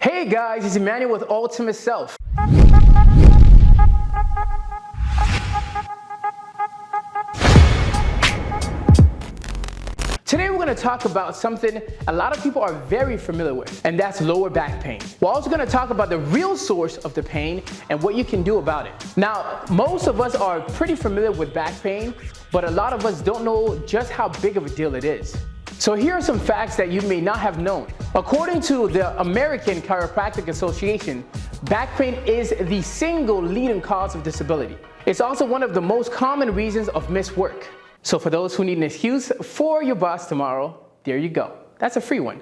Hey guys, it's Emmanuel with Ultimate Self. Today we're going to talk about something a lot of people are very familiar with, and that's lower back pain. We're also going to talk about the real source of the pain and what you can do about it. Now, most of us are pretty familiar with back pain, but a lot of us don't know just how big of a deal it is. So here are some facts that you may not have known. According to the American Chiropractic Association, back pain is the single leading cause of disability. It's also one of the most common reasons of missed work. So for those who need an excuse for your boss tomorrow, there you go. That's a free one.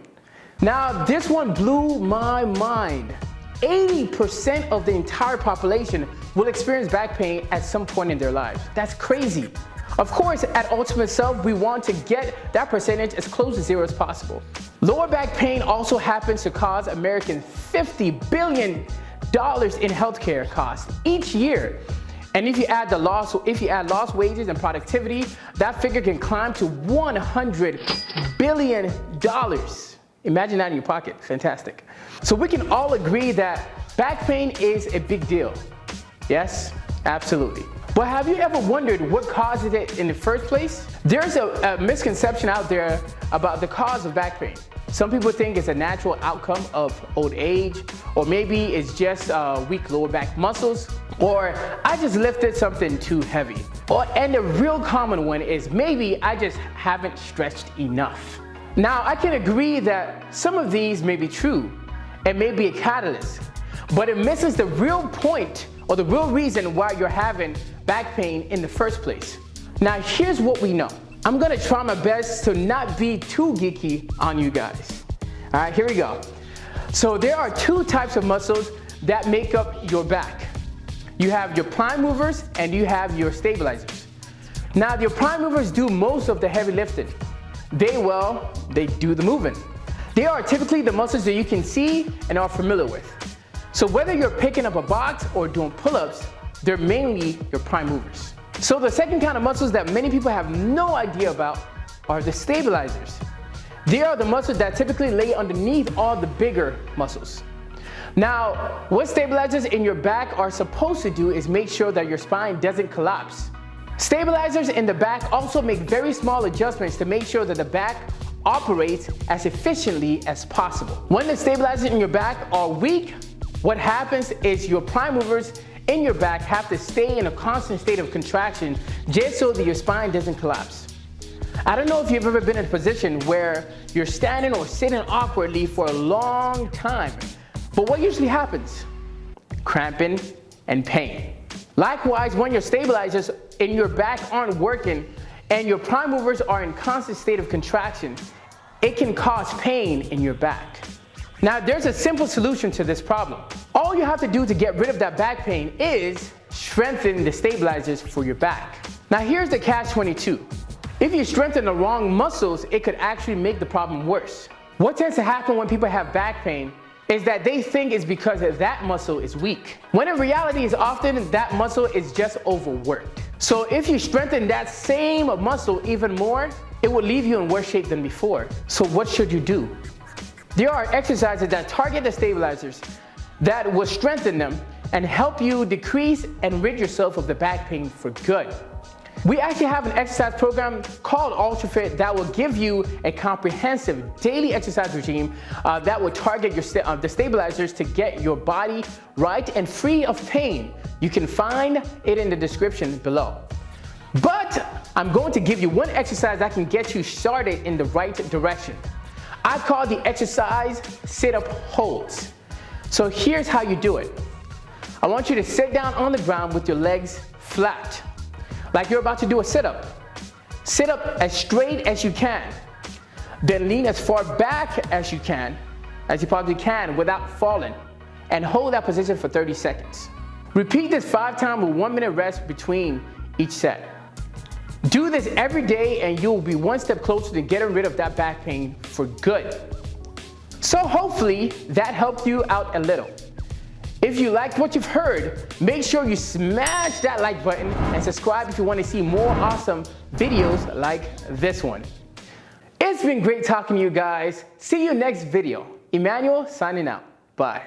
Now, this one blew my mind. 80% of the entire population will experience back pain at some point in their lives. That's crazy. Of course, at Ultimate Self, we want to get that percentage as close to zero as possible. Lower back pain also happens to cause Americans $50 billion in healthcare costs each year. And if you add lost wages and productivity, that figure can climb to $100 billion. Imagine that in your pocket. Fantastic. So we can all agree that back pain is a big deal. Yes, absolutely. But have you ever wondered what causes it in the first place? There's a misconception out there about the cause of back pain. Some people think it's a natural outcome of old age, or maybe it's just weak lower back muscles, or I just lifted something too heavy. And the real common one is maybe I just haven't stretched enough. Now, I can agree that some of these may be true and may be a catalyst, but it misses the real point or the real reason why you're having back pain in the first place. Now, here's what we know. I'm gonna try my best to not be too geeky on you guys. All right, here we go. So there are two types of muscles that make up your back. You have your prime movers and you have your stabilizers. Now, your prime movers do most of the heavy lifting. They do the moving. They are typically the muscles that you can see and are familiar with. So whether you're picking up a box or doing pull-ups, they're mainly your prime movers. So the second kind of muscles that many people have no idea about are the stabilizers. They are the muscles that typically lay underneath all the bigger muscles. Now, what stabilizers in your back are supposed to do is make sure that your spine doesn't collapse. Stabilizers in the back also make very small adjustments to make sure that the back operates as efficiently as possible. When the stabilizers in your back are weak, what happens is your prime movers in your back have to stay in a constant state of contraction just so that your spine doesn't collapse. I don't know if you've ever been in a position where you're standing or sitting awkwardly for a long time, but what usually happens? Cramping and pain. Likewise, when your stabilizers in your back aren't working and your prime movers are in constant state of contraction, it can cause pain in your back. Now, there's a simple solution to this problem. All you have to do to get rid of that back pain is strengthen the stabilizers for your back. Now, here's the catch-22. If you strengthen the wrong muscles, it could actually make the problem worse. What tends to happen when people have back pain is that they think it's because that muscle is weak, when in reality is often that muscle is just overworked. So if you strengthen that same muscle even more, it will leave you in worse shape than before. So what should you do? There are exercises that target the stabilizers that will strengthen them and help you decrease and rid yourself of the back pain for good. We actually have an exercise program called UltraFit that will give you a comprehensive daily exercise regime that will target the stabilizers to get your body right and free of pain. You can find it in the description below. But I'm going to give you one exercise that can get you started in the right direction. I call the exercise sit-up holds. So here's how you do it. I want you to sit down on the ground with your legs flat, like you're about to do a sit-up. Sit up as straight as you can. Then lean as far back as you possibly can without falling, and hold that position for 30 seconds. Repeat this 5 times with 1 minute rest between each set. Do this every day and you'll be one step closer to getting rid of that back pain for good. So hopefully that helped you out a little. If you liked what you've heard, make sure you smash that like button and subscribe if you want to see more awesome videos like this one. It's been great talking to you guys. See you next video. Emmanuel signing out. Bye.